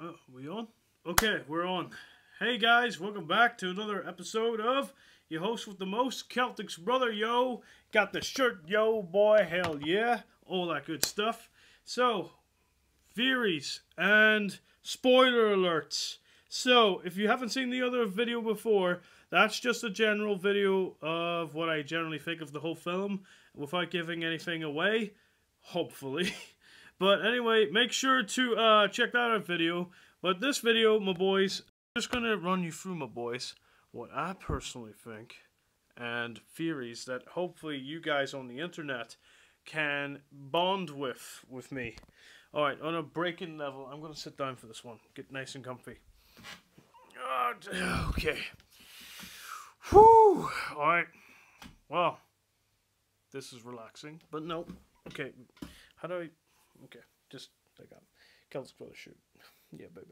Oh, we on? Okay, we're on. Hey guys, welcome back to another episode of your host with the most, Celtic's brother, yo. Got the shirt, yo, boy, hell yeah. All that good stuff. So, theories and spoiler alerts. So, if you haven't seen the other video before, that's just a general video of what I generally think of the whole film, without giving anything away, hopefully. But anyway, make sure to check that out video. But this video, my boys, I'm just going to run you through, my boys, what I personally think, and theories that hopefully you guys on the internet can bond with me. Alright, on a breaking level, I'm going to sit down for this one. Get nice and comfy. Okay. Whew. Alright. Well, this is relaxing, but no. Okay. How do I... Okay, just like that. Celtic's brother shoot. Yeah, baby.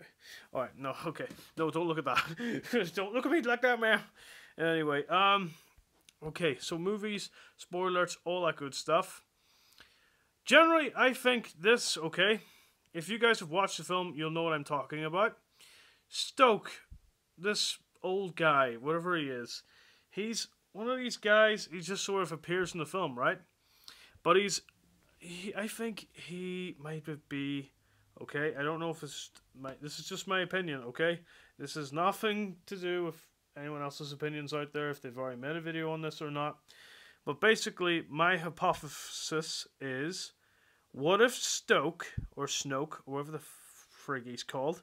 Alright, no, okay. No, don't look at that. Don't look at me like that, man. Anyway, okay, so movies, spoilers, all that good stuff. Generally, I think this, okay, if you guys have watched the film, you'll know what I'm talking about. Stoke, this old guy, whatever he is, he's one of these guys, he just sort of appears in the film, right? But I think he might be, okay, I don't know if this is just my opinion, okay? This has nothing to do with anyone else's opinions out there, if they've already made a video on this or not. But basically, my hypothesis is, what if Stoke, or Snoke, or whatever the frig he's called,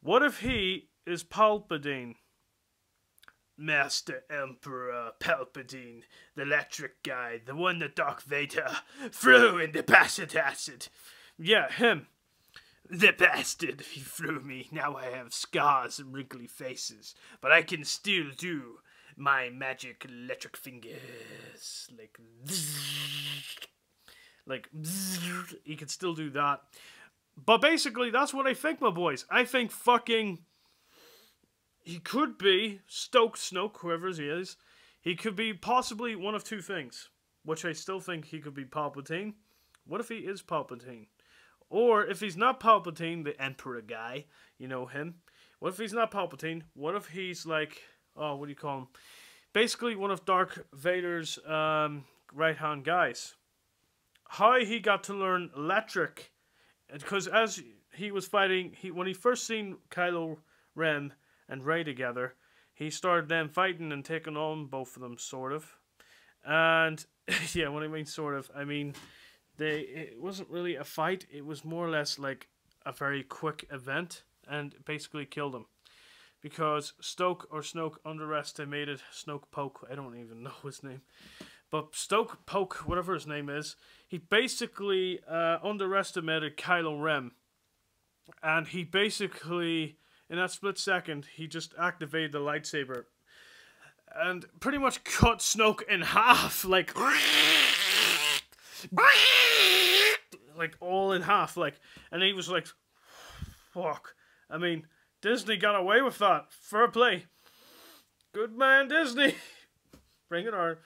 what if he is Palpatine? Master Emperor Palpatine, the electric guy, the one that Darth Vader threw in the acid. Yeah, him. The bastard, he threw me. Now I have scars and wrinkly faces, but I can still do my magic electric fingers. Like, he can still do that. But basically, that's what I think, my boys. I think fucking... he could be Snoke, whoever he is. He could be possibly one of two things, which I still think he could be Palpatine. What if he is Palpatine? Or if he's not Palpatine, the Emperor guy, you know him. What if he's not Palpatine? What if he's like, oh, what do you call him? Basically one of Darth Vader's right-hand guys. How he got to learn electric, because as he was fighting, when he first seen Kylo Ren and Rey together, he started them fighting and taking on both of them, sort of. And, yeah, when I mean sort of, I mean, it wasn't really a fight, it was more or less like a very quick event, and basically killed him. Because Snoke underestimated Poke, I don't even know his name. But Poke, whatever his name is, he basically underestimated Kylo Ren. And he basically... in that split second, he just activated the lightsaber and pretty much cut Snoke in half, like all in half, like, and he was like, fuck. I mean, Disney got away with that. Fair play. Good man, Disney. Bringing our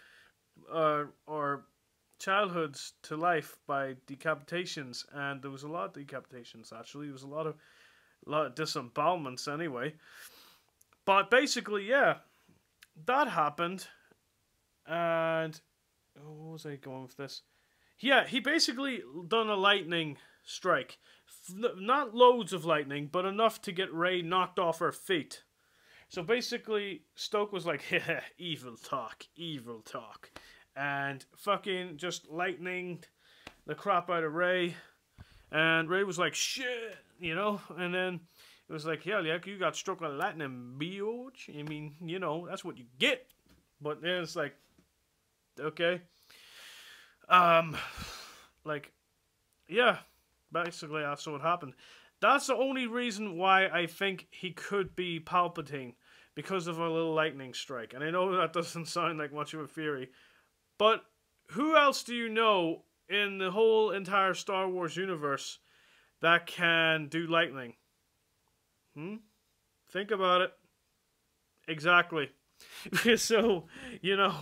childhoods to life by decapitations, and there was a lot of decapitations, actually. There was a lot of disembowelments anyway. But basically, yeah, that happened. And what was I going with this? Yeah, he basically done a lightning strike. Not loads of lightning, but enough to get Rey knocked off her feet. So basically, Stoke was like, yeah, evil talk. And fucking just lightninged the crap out of Rey. And Rey was like, shit, you know? And then it was like, hell yeah, you got struck with lightning, bitch. I mean, you know, that's what you get. But then it's like, okay. Like, yeah, basically that's what happened. That's the only reason why I think he could be Palpatine. Because of a little lightning strike. And I know that doesn't sound like much of a theory. But who else do you know in the whole entire Star Wars universe that can do lightning? Think about it. Exactly. So, you know,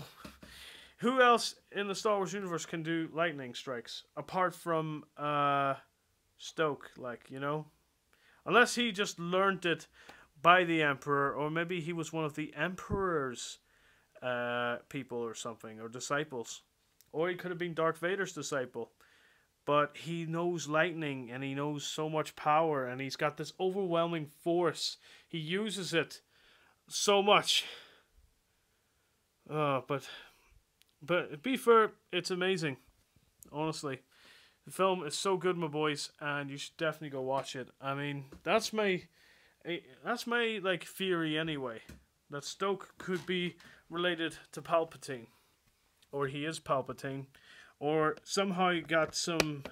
who else in the Star Wars universe can do lightning strikes? Apart from, Stoke, like, you know? Unless he just learned it by the Emperor, or maybe he was one of the Emperor's people or something, or disciples. Or he could have been Darth Vader's disciple. But he knows lightning, and he knows so much power, and he's got this overwhelming force. He uses it so much. But be fair, it's amazing. Honestly. The film is so good, my boys, and you should definitely go watch it. I mean, that's my like theory anyway. That Snoke could be related to Palpatine. Or he is Palpatine. Or somehow he got some...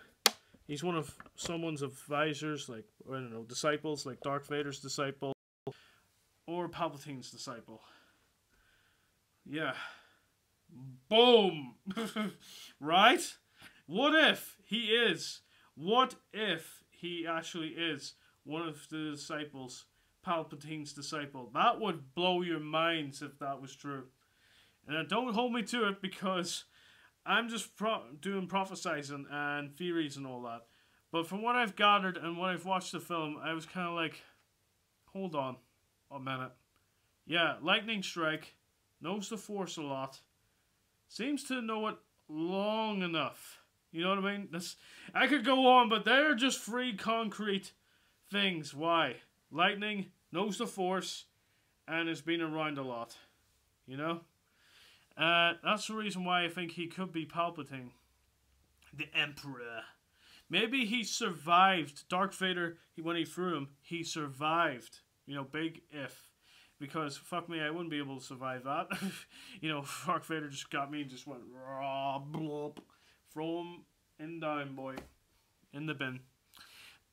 He's one of someone's advisors, like, I don't know, disciples, like Darth Vader's disciple. Or Palpatine's disciple. Yeah. Boom! Right? What if he is? What if he actually is one of the disciples, Palpatine's disciple? That would blow your minds if that was true. And don't hold me to it, because I'm just doing prophesizing and theories and all that. But from what I've gathered and when I've watched the film, I was kind of like, hold on a minute. Yeah, lightning strike, knows the Force a lot, seems to know it long enough. You know what I mean? I could go on, but they're just three concrete things. Why? Lightning, knows the Force, and has been around a lot. You know? That's the reason why I think he could be Palpatine. The Emperor. Maybe he survived. Darth Vader, when he threw him, he survived. You know, big if. Because, fuck me, I wouldn't be able to survive that. You know, Darth Vader just got me and just went, raw, blop. Throw him in down, boy. In the bin.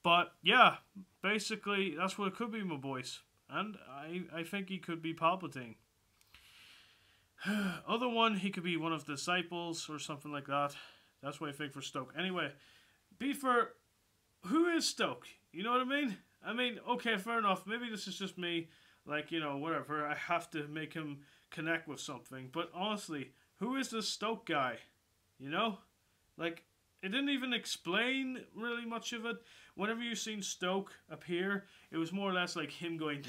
But, yeah, basically, that's what it could be, my boys. And I think he could be Palpatine. Other one, he could be one of the disciples or something like that. That's what I think for Stoke. Anyway, who is Stoke? You know what I mean? I mean, okay, fair enough. Maybe this is just me, like, you know, whatever. I have to make him connect with something. But honestly, who is this Stoke guy? You know? Like, it didn't even explain really much of it. Whenever you've seen Stoke appear, it was more or less like him going,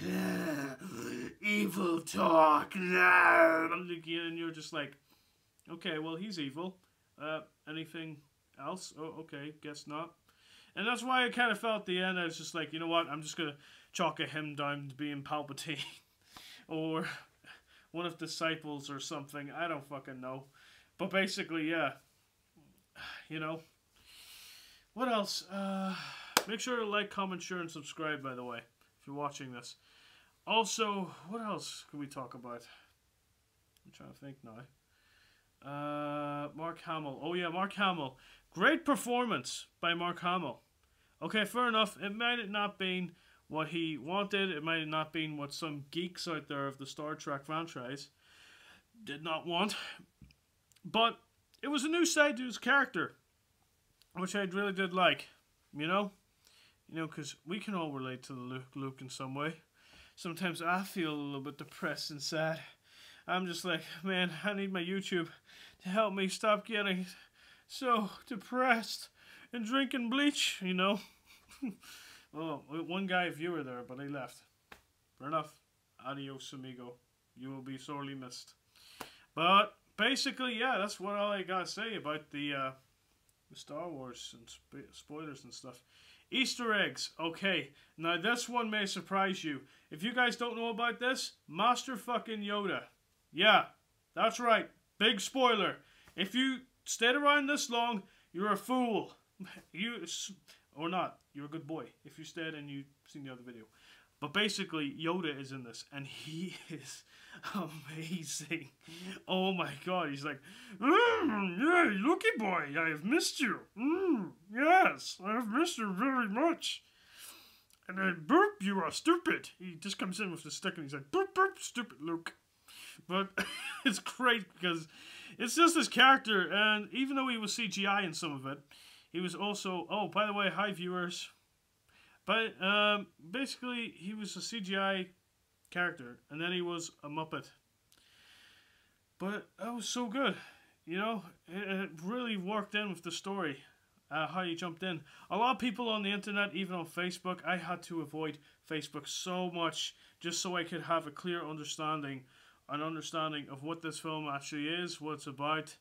evil talk, and you're just like, okay, well, he's evil. Anything else? Oh, okay, guess not. And that's why I kind of felt at the end, I was just like, you know what, I'm just going to chalk him down to being Palpatine. Or one of the disciples or something, I don't fucking know. But basically, yeah. You know. What else? Make sure to like, comment, share, and subscribe, by the way, if you're watching this. Also, what else can we talk about? I'm trying to think now. Mark Hamill. Oh yeah, Mark Hamill. Great performance by Mark Hamill. Okay, fair enough. It might have not been what he wanted. It might have not been what some geeks out there of the Star Trek franchise did not want. But it was a new side to his character, which I really did like. You know? You know, because we can all relate to Luke in some way. Sometimes I feel a little bit depressed and sad. I'm just like, man, I need my YouTube to help me stop getting so depressed and drinking bleach, you know. Oh, one guy viewer there, but he left. Fair enough. Adios, amigo. You will be sorely missed. But basically, yeah, that's what all I gotta say about the Star Wars and spoilers and stuff. Easter eggs. Okay, now this one may surprise you. If you guys don't know about this, Master fucking Yoda. Yeah, that's right. Big spoiler. If you stayed around this long, you're a fool. Or not. You're a good boy. If you stayed and you've seen the other video. But basically, Yoda is in this, and he is amazing. Oh my god, he's like, yeah, looky boy, I have missed you. Yes, I have missed you very much. And then, burp, you are stupid. He just comes in with the stick, and he's like, burp, burp, stupid Luke. But it's great, because it's just this character, and even though he was CGI in some of it, he was also, oh, by the way, hi viewers. But basically, he was a CGI character, and then he was a Muppet. But that was so good, you know. It really worked in with the story. how you jumped in. A lot of people on the internet, even on Facebook, I had to avoid Facebook so much just so I could have a clear understanding of what this film actually is, what it's about.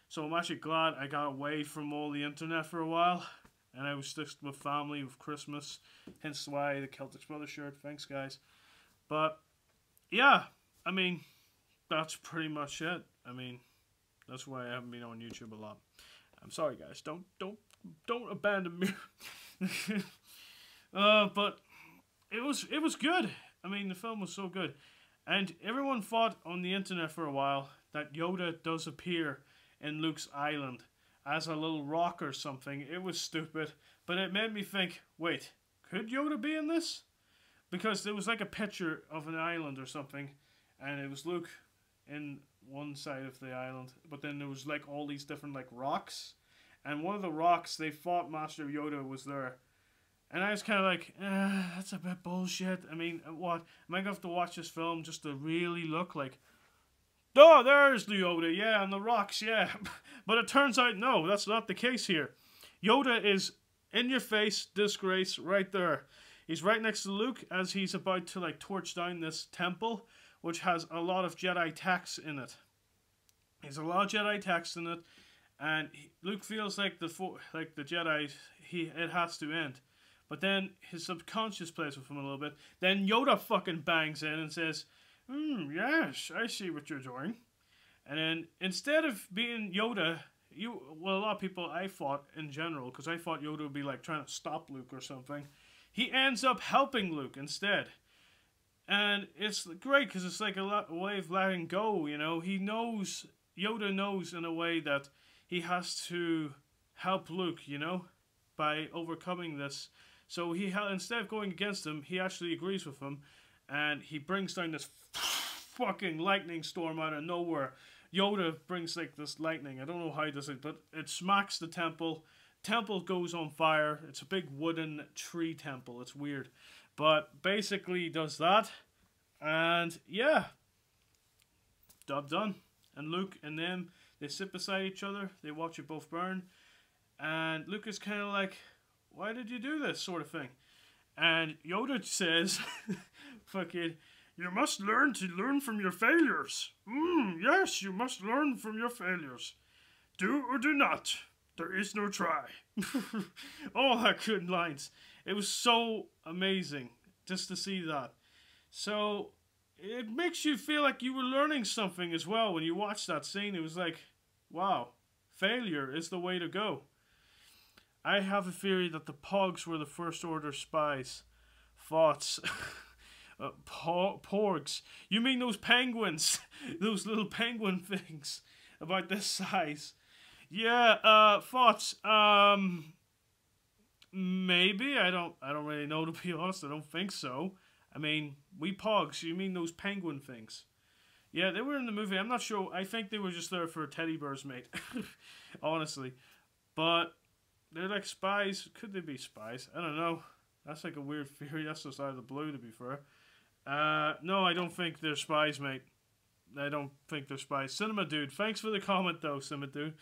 So I'm actually glad I got away from all the internet for a while, and I was just with family with Christmas, hence why the Celtic Brother shirt. Thanks, guys. But yeah, I mean, that's pretty much it. I mean, that's why I haven't been on YouTube a lot. I'm sorry, guys. Don't abandon me. But it was good. I mean, the film was so good, and everyone thought on the internet for a while that Yoda does appear in Luke's island as a little rock or something. It was stupid, but it made me think, wait, could Yoda be in this? Because there was like a picture of an island or something, and it was Luke in one side of the island, but then there was like all these different like rocks, and one of the rocks they thought Master Yoda was there, and I was kind of like, that's a bit bullshit. I mean, what, am I gonna have to watch this film just to really look like, oh, there's the Yoda, yeah, and the rocks, yeah. But it turns out, no, that's not the case here. Yoda is in your face, disgrace, right there. He's right next to Luke as he's about to like torch down this temple, which has a lot of Jedi text in it. There's a lot of Jedi text in it, and Luke feels like the Jedi, it has to end. But then his subconscious plays with him a little bit. Then Yoda fucking bangs in and says, yes, I see what you're doing. And then instead of being Yoda, a lot of people I thought in general, because I thought Yoda would be like trying to stop Luke or something, he ends up helping Luke instead. And it's great because it's like a way of letting go, you know. Yoda knows in a way that he has to help Luke, you know, by overcoming this. So instead of going against him, he actually agrees with him, and he brings down this fucking lightning storm out of nowhere. Yoda brings like this lightning. I don't know how he does it, but it smacks the temple. Temple goes on fire. It's a big wooden tree temple. It's weird. But basically he does that, and yeah, job done. And Luke and them, they sit beside each other, they watch it both burn, and Luke is kind of like, why did you do this, sort of thing. And Yoda says, fucking, you must learn from your failures. Yes, you must learn from your failures. Do or do not. There is no try. All that good lines. It was so amazing just to see that. So it makes you feel like you were learning something as well when you watch that scene. It was like, wow, failure is the way to go. I have a theory that the Pogs were the First Order spies. Thoughts? Porgs. You mean those penguins? Those little penguin things about this size. Yeah, thoughts. Maybe. I don't really know, to be honest. I don't think so. I mean, we Pogs. You mean those penguin things? Yeah, they were in the movie. I'm not sure. I think they were just there for teddy bears, mate. Honestly. But they're like spies. Could they be spies? I don't know. That's like a weird theory. That's just out of the blue, to be fair. No, I don't think they're spies, mate. I don't think they're spies. Cinema Dude, thanks for the comment, though, Cinema Dude.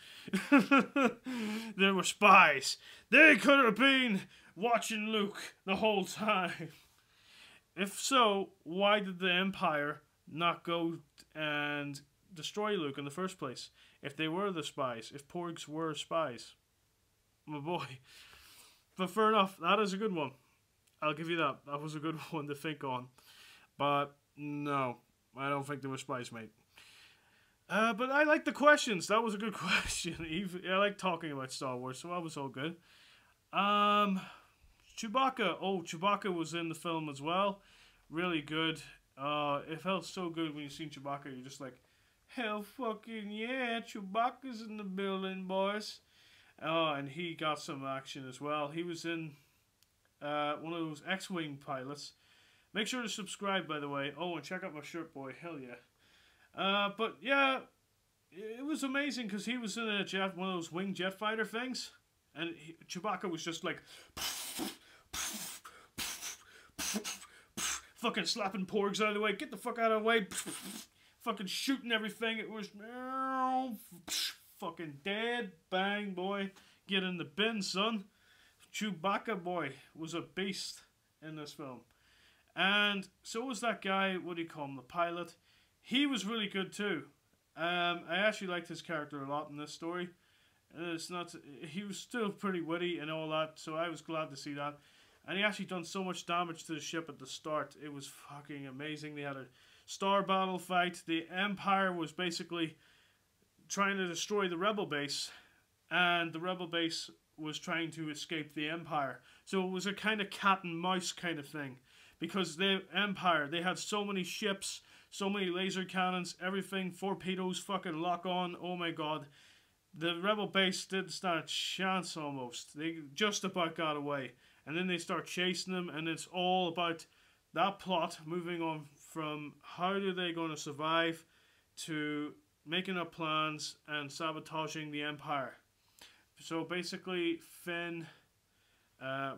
They were spies. They could have been watching Luke the whole time. If so, why did the Empire not go and destroy Luke in the first place? If they were the spies, if Porgs were spies. My boy. But fair enough, that is a good one. I'll give you that. That was a good one to think on. But no, I don't think they were spies, mate. But I like the questions. That was a good question. I like talking about Star Wars, so that was all good. Chewbacca. Oh, Chewbacca was in the film as well. Really good. It felt so good when you seen Chewbacca. You're just like, hell fucking yeah, Chewbacca's in the building, boys. And he got some action as well. He was in one of those X-Wing pilots. Make sure to subscribe, by the way. Oh, and check out my shirt, boy. Hell yeah. But yeah, it was amazing because he was in a jet, one of those wing jet fighter things. And Chewbacca was just like fucking slapping porgs out of the way. Get the fuck out of the way. Fucking shooting everything. It was fucking dead. Bang, boy. get in the bin, son. Chewbacca boy was a beast in this film. And so was that guy, what do you call him, the pilot. He was really good too. I actually liked his character a lot in this story. It's not, he was still pretty witty and all that, so I was glad to see that. And he actually done so much damage to the ship at the start. It was fucking amazing. They had a star battle fight. The Empire was basically trying to destroy the Rebel base, and the Rebel base was trying to escape the Empire. So it was a kind of cat and mouse kind of thing. Because the Empire, they had so many ships, so many laser cannons, everything, torpedoes, fucking lock on, oh my god. The Rebel base didn't stand a chance almost. They just about got away. And then they start chasing them, and it's all about that plot moving on from how are they going to survive to making up plans and sabotaging the Empire. So basically, Finn,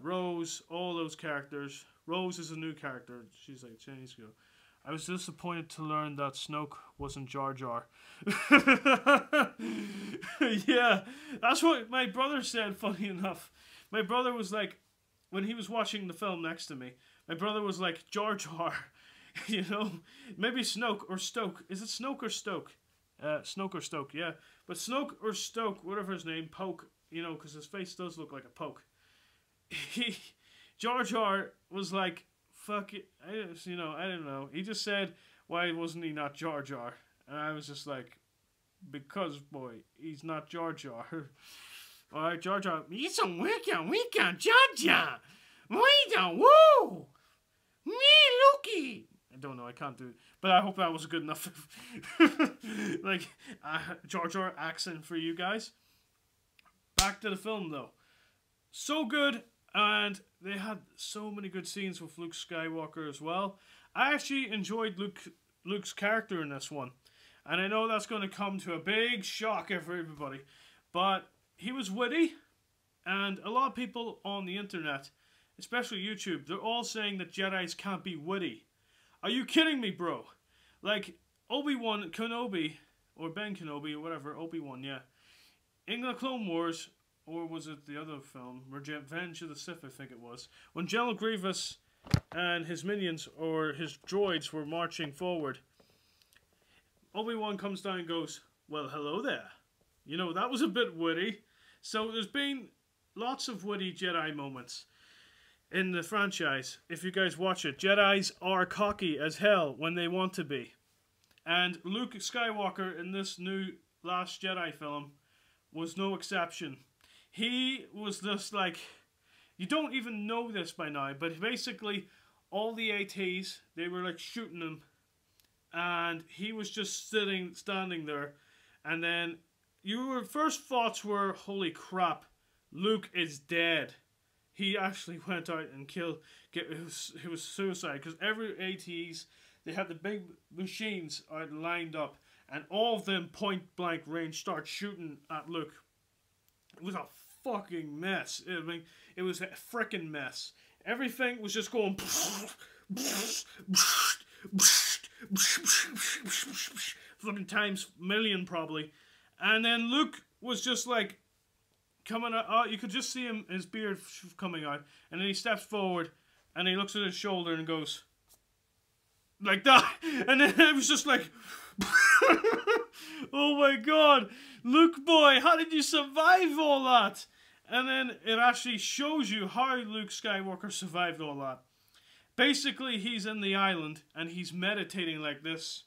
Rose, all those characters. Rose is a new character. She's like Chinese girl. I was disappointed to learn that Snoke wasn't Jar Jar. Yeah, that's what my brother said, funny enough. My brother was like, when he was watching the film next to me, my brother was like, Jar Jar. You know? Maybe Snoke or Stoke. Is it Snoke or Stoke? Snoke or Stoke, yeah. But Snoke or Stoke, whatever his name, Poke, you know, because his face does look like a poke. Jar Jar was like, fuck it, I don't know. He just said, why wasn't he not Jar Jar? And I was just like, because, boy, he's not Jar Jar. Alright, Jar Jar, he's a wicked Jar Jar. Woo! Me, Lukey. I don't know, I can't do it. But I hope that was good enough. Like, Jar Jar accent for you guys. Back to the film, though. So good. And they had so many good scenes with Luke Skywalker as well. I actually enjoyed Luke's character in this one. And I know that's going to come to a big shock for everybody. But he was witty. And a lot of people on the internet, especially YouTube, they're all saying that Jedis can't be witty. Are you kidding me, bro? Like, Obi-Wan Kenobi, or Ben Kenobi, or whatever, Obi-Wan, yeah. In the Clone Wars, or was it the other film, Revenge of the Sith, I think it was, when General Grievous and his minions, or his droids, were marching forward, Obi-Wan comes down and goes, well, hello there. You know, that was a bit witty. So there's been lots of witty Jedi moments in the franchise. If you guys watch it, Jedis are cocky as hell when they want to be. And Luke Skywalker in this new Last Jedi film was no exception. He was just like, you don't even know this by now, but basically all the ATs, they were like shooting him, and he was just standing there, and then your first thoughts were, holy crap, Luke is dead. He actually went out and it was suicide, because every ATs, they had the big machines out lined up, and all of them point blank range start shooting at Luke. It was a fucking mess. I mean, it was a frickin' mess. Everything was just going fucking times million probably. And then Luke was just like coming out. You could just see him, his beard coming out. And then he steps forward and he looks at his shoulder and goes like that. And then it was just like, oh my god, Luke boy, how did you survive all that? And then it actually shows you how Luke Skywalker survived all that. Basically, he's in the island and he's meditating like this.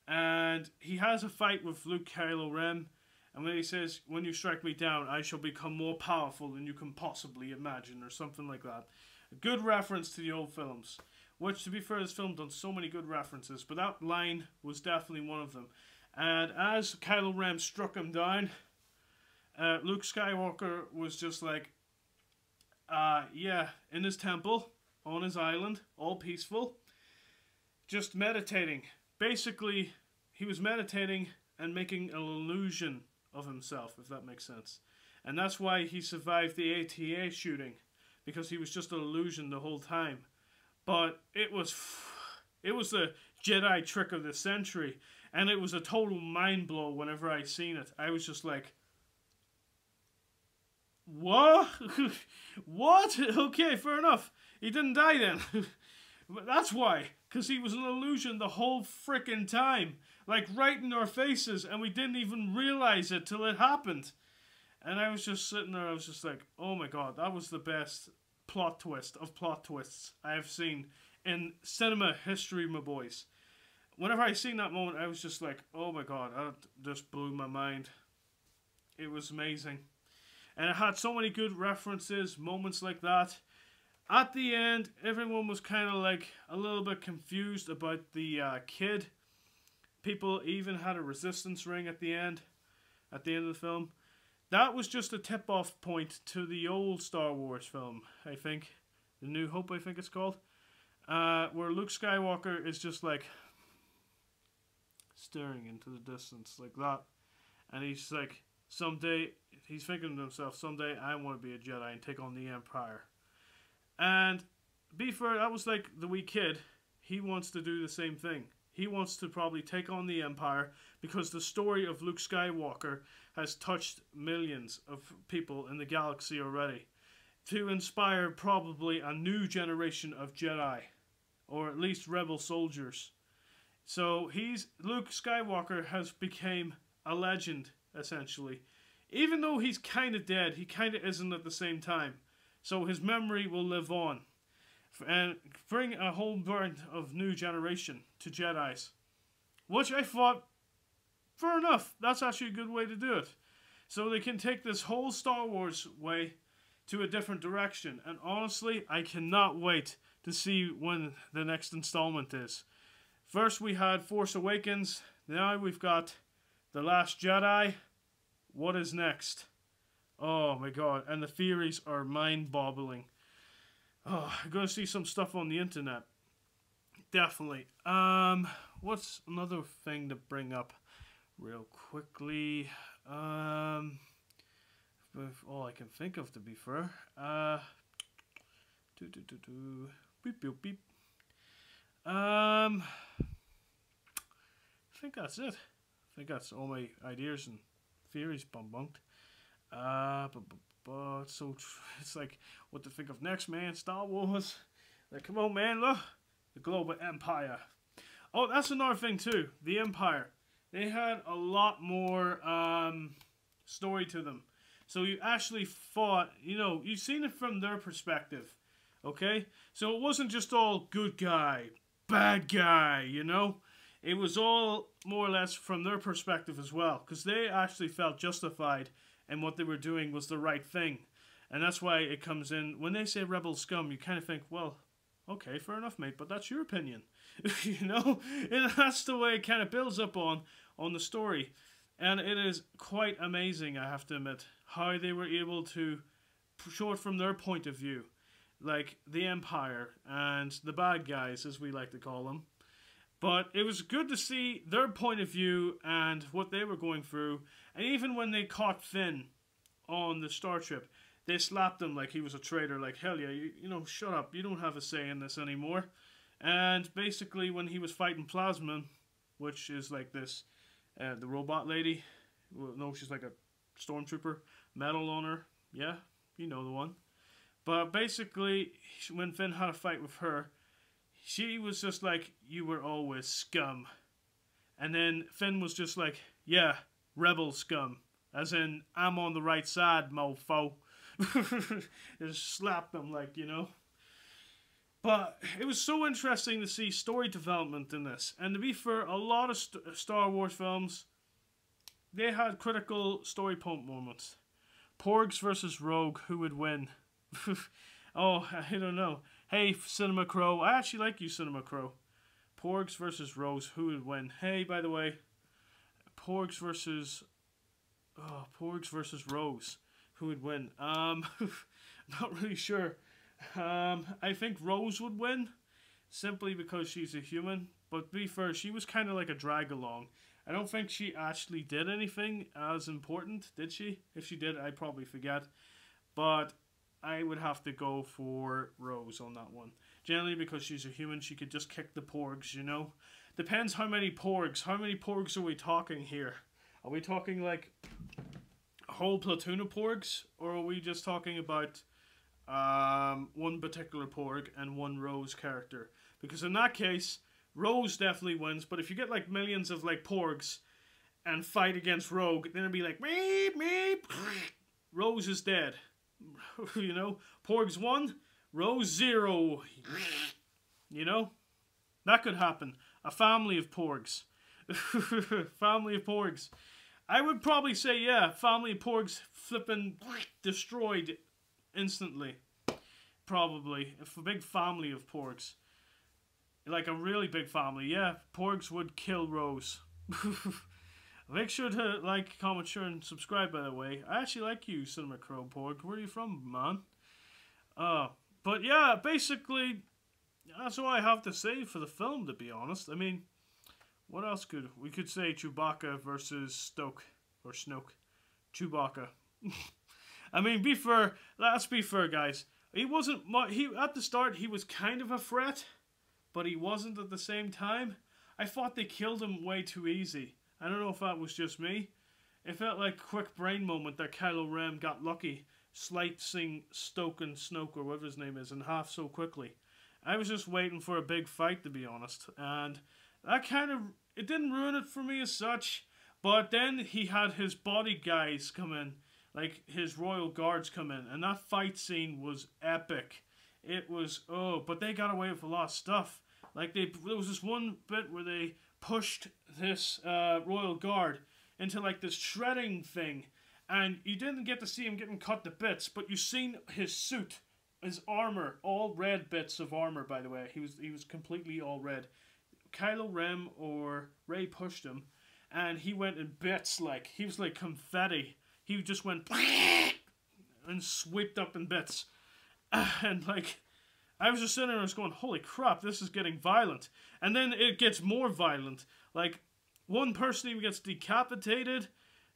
And he has a fight with Luke Kylo Ren. And when he says, when you strike me down, I shall become more powerful than you can possibly imagine, or something like that. A good reference to the old films. Which, to be fair, this film done so many good references. But that line was definitely one of them. And as Kylo Ren struck him down, Luke Skywalker was just like, yeah, in his temple, on his island, all peaceful, just meditating. Basically, he was meditating and making an illusion of himself, if that makes sense. And that's why he survived the ATA shooting, because he was just an illusion the whole time. But it was the Jedi trick of the century, and it was a total mind blow whenever I seen it. I was just like, What? What? Okay, fair enough. He didn't die then. But that's why. Because he was an illusion the whole frickin' time. Like, right in our faces, and we didn't even realize it till it happened. And I was just sitting there, I was just like, oh my god, that was the best plot twist of plot twists I have seen in cinema history, my boys. Whenever I seen that moment, I was just like, oh my god, that just blew my mind. It was amazing. And it had so many good references, moments like that. At the end, everyone was kind of like a little bit confused about the kid. People even had a resistance ring at the end of the film. That was just a tip-off point to the old Star Wars film, I think. The New Hope, I think it's called. Where Luke Skywalker is just like staring into the distance like that. And he's like, someday, he's thinking to himself, someday I want to be a Jedi and take on the Empire. And be fair, that was like the wee kid. He wants to do the same thing. He wants to probably take on the Empire because the story of Luke Skywalker has touched millions of people in the galaxy already. To inspire probably a new generation of Jedi. Or at least rebel soldiers. So Luke Skywalker has become a legend, essentially. Even though he's kind of dead, he kind of isn't at the same time. So his memory will live on. And bring a whole bunch of new generation to Jedis. Which I thought, fair enough, that's actually a good way to do it. So they can take this whole Star Wars way to a different direction. And honestly, I cannot wait to see when the next installment is. First we had Force Awakens, now we've got The Last Jedi. What is next? Oh my god, and the theories are mind-boggling. Oh, I'm gonna see some stuff on the internet. Definitely. What's another thing to bring up real quickly? All I can think of, to be fair. Beep, beep, beep. I think that's it. I think that's all my ideas and theories bunked. It's like, what to think of next, man? Star Wars. Like, come on, man, look. The global empire. Oh, that's another thing, too. The Empire. They had a lot more story to them. So you actually fought, you've seen it from their perspective. Okay? So it wasn't just all good guy, bad guy, It was all more or less from their perspective as well. Because they actually felt justified and what they were doing was the right thing. And that's why it comes in. When they say rebel scum, you kind of think, well, okay, fair enough, mate, but that's your opinion. And that's the way it kind of builds up on the story. And it is quite amazing, I have to admit, how they were able to show it from their point of view. Like the Empire and the bad guys, as we like to call them. But it was good to see their point of view and what they were going through. And even when they caught Finn on the Star Trip, they slapped him like he was a traitor. Like, hell yeah, shut up. You don't have a say in this anymore. And basically when he was fighting Plasma, which is like this, the robot lady. Well, no, she's like a stormtrooper. Metal on her. Yeah, you know the one. But basically, when Finn had a fight with her, she was just like, you were always scum. And then Finn was just like, yeah, rebel scum. As in, I'm on the right side, mofo. Just slapped them like, But it was so interesting to see story development in this. And to be fair, a lot of Star Wars films, they had critical story point moments. Porgs versus Rogue, who would win? Oh, I don't know. Hey, Cinema Crow. I actually like you, Cinema Crow. Porgs versus Rose. Who would win? Hey, by the way. Porgs versus Rose. Who would win? Not really sure. I think Rose would win. Simply because she's a human. But to be fair, she was kind of like a drag-along. I don't think she actually did anything as important, did she? If she did, I'd probably forget. But I would have to go for Rose on that one. Generally, because she's a human, she could just kick the porgs, Depends how many porgs. How many porgs are we talking here? Are we talking like whole platoon of porgs, or are we just talking about one particular porg and one Rose character? Because in that case, Rose definitely wins, but if you get like millions of like porgs and fight against Rogue, then it'd be like meep meep, Rose is dead. You know, porgs 1, Rose 0. You know, that could happen. A family of porgs. Family of porgs. I would probably say, yeah, family of porgs flipping destroyed instantly. Probably. If a big family of porgs. Like a really big family, yeah, porgs would kill Rose. Make sure to like, comment, share, and subscribe, by the way. I actually like you, Cinema Crow Porg. Where are you from, man? But yeah, basically, that's all I have to say for the film, to be honest. I mean, what else could... We could say Chewbacca versus Stoke. Or Snoke. Chewbacca. I mean, let's be fair, guys. He wasn't... At the start, he was kind of a threat. But he wasn't at the same time. I thought they killed him way too easy. I don't know if that was just me. It felt like a quick brain moment that Kylo Ren got lucky, slicing Stoke and Snoke, or whatever his name is, in half so quickly. I was just waiting for a big fight, to be honest. And that kind of... It didn't ruin it for me as such. But then he had his body guys come in. Like, his royal guards come in. And that fight scene was epic. It was... Oh, but they got away with a lot of stuff. Like, there was this one bit where they pushed this royal guard into, like, this shredding thing. And you didn't get to see him getting cut to bits, but you seen his suit, his armor, all red bits of armor, by the way. He was completely all red. Kylo Ren or Rey pushed him, and he went in bits, like, he was like confetti. He just went and swept up in bits. And, like... I was just sitting there and I was going, holy crap, this is getting violent. And then it gets more violent. Like, one person even gets decapitated,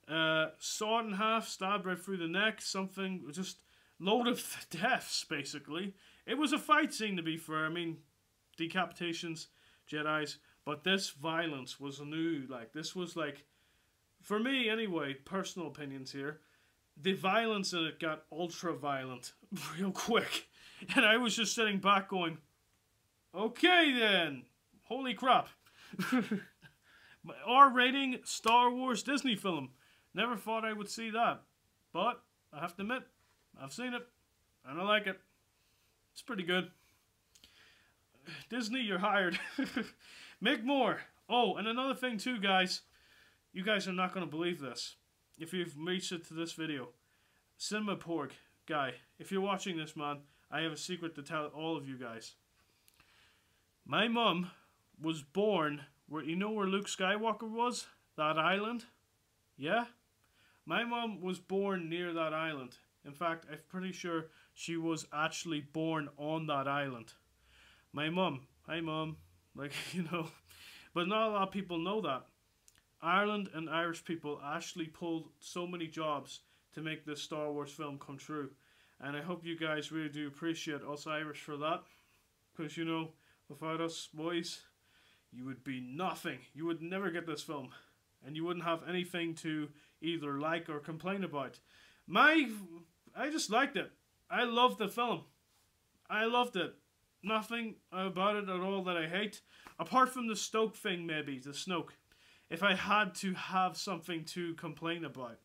sawed in half, stabbed right through the neck, something, just load of deaths, basically. It was a fight scene, to be fair. I mean, decapitations, Jedis, but this violence was new. Like, this was like, for me anyway, personal opinions here, the violence in it got ultra violent real quick. And I was just sitting back going, okay then, holy crap. R-rating Star Wars Disney film. Never thought I would see that. But, I have to admit, I've seen it, and I like it. It's pretty good. Disney, you're hired. Make more. Oh, and another thing too, guys. You guys are not going to believe this. If you've reached it to this video. Cinema Porg guy, if you're watching this, man, I have a secret to tell all of you guys. My mum was born where, you know where Luke Skywalker was? That island? Yeah? My mum was born near that island. In fact, I'm pretty sure she was actually born on that island. My mum. Hi, Mum. Like, you know. But not a lot of people know that. Ireland and Irish people actually pulled so many jobs to make this Star Wars film come true. And I hope you guys really do appreciate us Irish for that. Because, you know, without us boys, you would be nothing. You would never get this film. And you wouldn't have anything to either like or complain about. I just liked it. I loved the film. I loved it. Nothing about it at all that I hate. Apart from the Stoke thing, maybe. The Snoke. If I had to have something to complain about,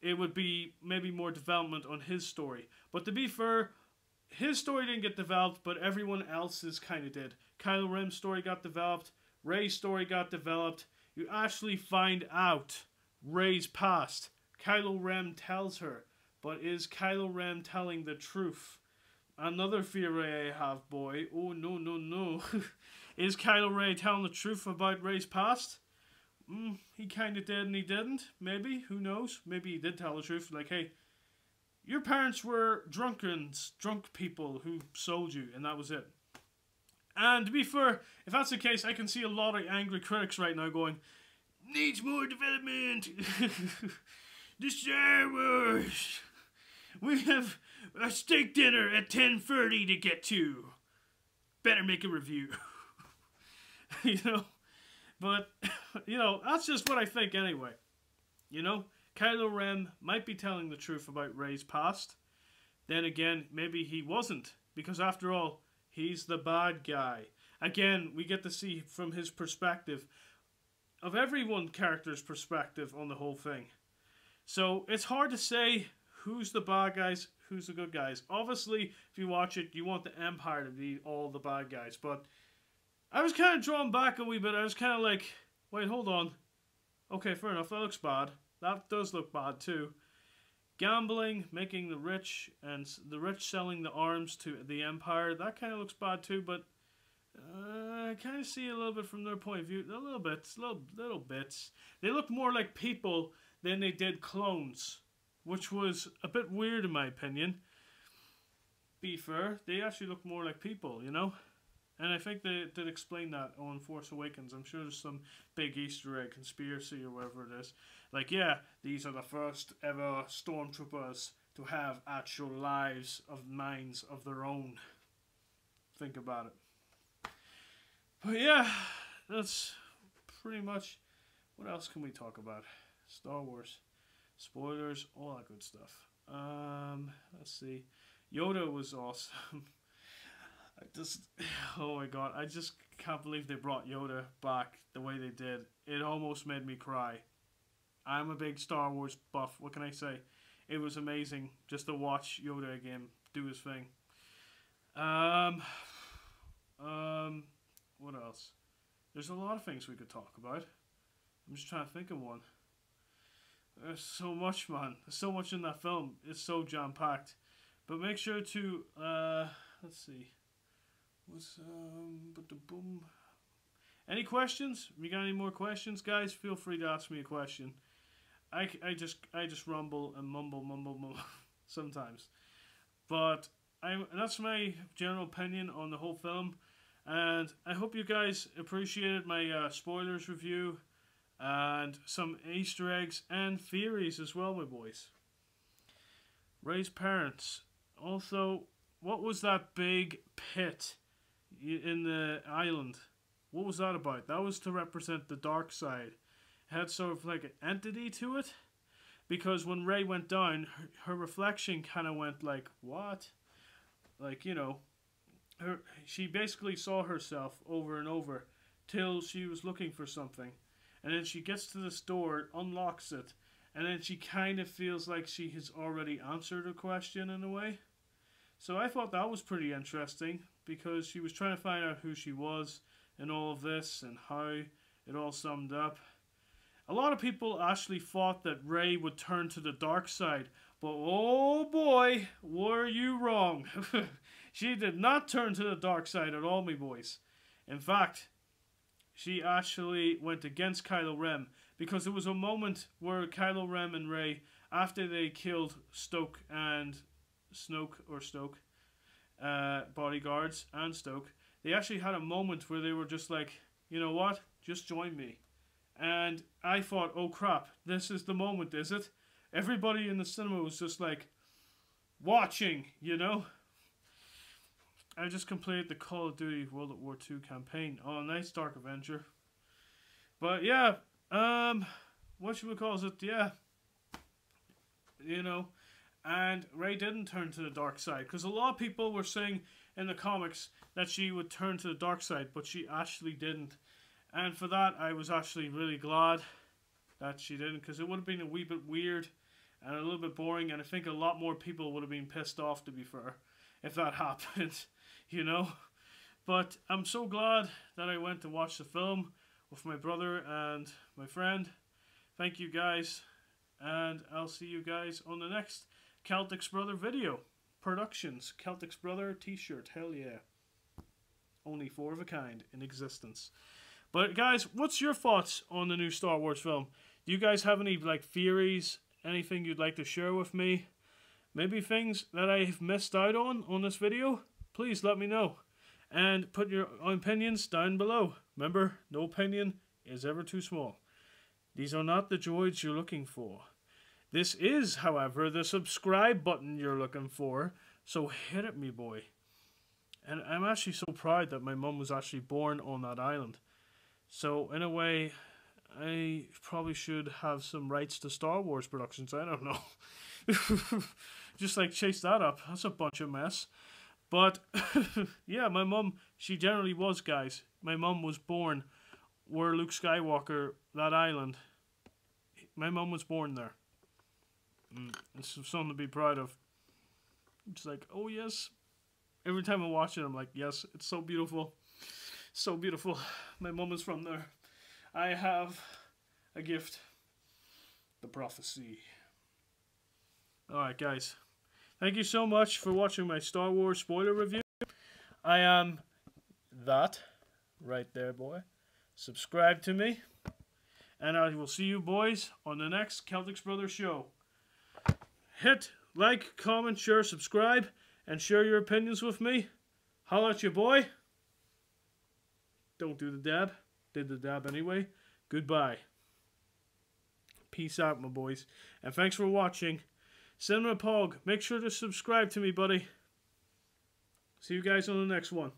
it would be maybe more development on his story. But to be fair, his story didn't get developed, but everyone else's kind of did. Kylo Ren's story got developed. Rey's story got developed. You actually find out Rey's past. Kylo Ren tells her. But is Kylo Ren telling the truth? Another theory I have, boy. Oh, no, no, no. Is Kylo Ren telling the truth about Rey's past? He kind of did and he didn't. Maybe. Who knows? Maybe he did tell the truth. Like, hey, your parents were drunk people who sold you, and that was it. And to be fair, if that's the case, I can see a lot of angry critics right now going, needs more development. The Star Wars. We have a steak dinner at 10:30 to get to. Better make a review. You know? But, you know, that's just what I think anyway. You know? Kylo Ren might be telling the truth about Rey's past. Then again, maybe he wasn't, because after all, he's the bad guy. Again, we get to see from his perspective, of everyone character's perspective on the whole thing. So it's hard to say who's the bad guys, who's the good guys. Obviously, if you watch it, you want the Empire to be all the bad guys. But I was kind of drawn back a wee bit. I was kind of like, wait, hold on. Okay, fair enough, that looks bad. That does look bad too. Gambling, making the rich, and the rich selling the arms to the Empire, that kind of looks bad too, but I kind of see a little bit from their point of view. A little bit, little bits. They look more like people than they did clones, which was a bit weird in my opinion. Be fair, they actually look more like people, you know? And I think they did explain that on Force Awakens. I'm sure there's some big Easter egg conspiracy or whatever it is. Like, yeah, these are the first ever stormtroopers to have actual lives of minds of their own. Think about it. But yeah, that's pretty much... What else can we talk about? Star Wars. Spoilers, all that good stuff. Let's see. Yoda was awesome. Oh my god, I just can't believe they brought Yoda back the way they did. It almost made me cry. I'm a big Star Wars buff, what can I say? It was amazing just to watch Yoda again do his thing. What else? There's a lot of things we could talk about. I'm just trying to think of one. There's so much, man. There's so much in that film. It's so jam-packed. But make sure to, let's see. Boom. Any questions? You got any more questions, guys? Feel free to ask me a question. I just rumble and mumble sometimes. But that's my general opinion on the whole film. And I hope you guys appreciated my spoilers review and some Easter eggs and theories as well, my boys. Rey's parents. Also, what was that big pit in the island? What was that about? That was to represent the dark side. It had sort of like an entity to it. Because when Rey went down, her reflection kind of went like, what? Like, you know, she basically saw herself over and over till she was looking for something. And then she gets to this door, unlocks it, and then she kind of feels like she has already answered a question in a way. So I thought that was pretty interesting, because she was trying to find out who she was in all of this and how it all summed up. A lot of people actually thought that Rey would turn to the dark side, but oh boy, were you wrong. She did not turn to the dark side at all, me boys. In fact, she actually went against Kylo Ren, because there was a moment where Kylo Ren and Rey, after they killed Stoke and Snoke, bodyguards and Stoke, they actually had a moment where they were just like, you know what, just join me. And I thought, oh crap, this is the moment, is it? Everybody in the cinema was just like, watching, you know? I just completed the Call of Duty World War II campaign. Oh, nice Dark Avenger. But yeah, what should we call it? Yeah. You know, and Rey didn't turn to the dark side, because a lot of people were saying in the comics that she would turn to the dark side, but she actually didn't. And for that, I was actually really glad that she didn't, because it would have been a wee bit weird and a little bit boring, and I think a lot more people would have been pissed off, to be fair, if that happened, you know. But I'm so glad that I went to watch the film with my brother and my friend. Thank you guys, and I'll see you guys on the next Celtics Brother video. Productions, Celtics Brother t-shirt, hell yeah. Only 4 of a kind in existence. But guys, what's your thoughts on the new Star Wars film? Do you guys have any like theories, anything you'd like to share with me? Maybe things that I've missed out on this video? Please let me know. And put your opinions down below. Remember, no opinion is ever too small. These are not the droids you're looking for. This is, however, the subscribe button you're looking for. So hit it, me boy. And I'm actually so proud that my mum was actually born on that island. So, in a way, I probably should have some rights to Star Wars productions. I don't know. Just like chase that up. That's a bunch of mess. But yeah, my mum, she generally was, guys. My mum was born where Luke Skywalker, that island. My mum was born there. It's something to be proud of. It's like, oh yes. Every time I watch it, I'm like, yes, it's so beautiful. So beautiful. My mum is from there. I have a gift. The prophecy. Alright, guys. Thank you so much for watching my Star Wars spoiler review. I am that right there, boy. Subscribe to me. And I will see you boys on the next Celtics Brothers show. Hit like, comment, share, subscribe, and share your opinions with me. Holla at you, boy. Don't do the dab. Did the dab anyway. Goodbye. Peace out, my boys. And thanks for watching. Cinema Pog, make sure to subscribe to me, buddy. See you guys on the next one.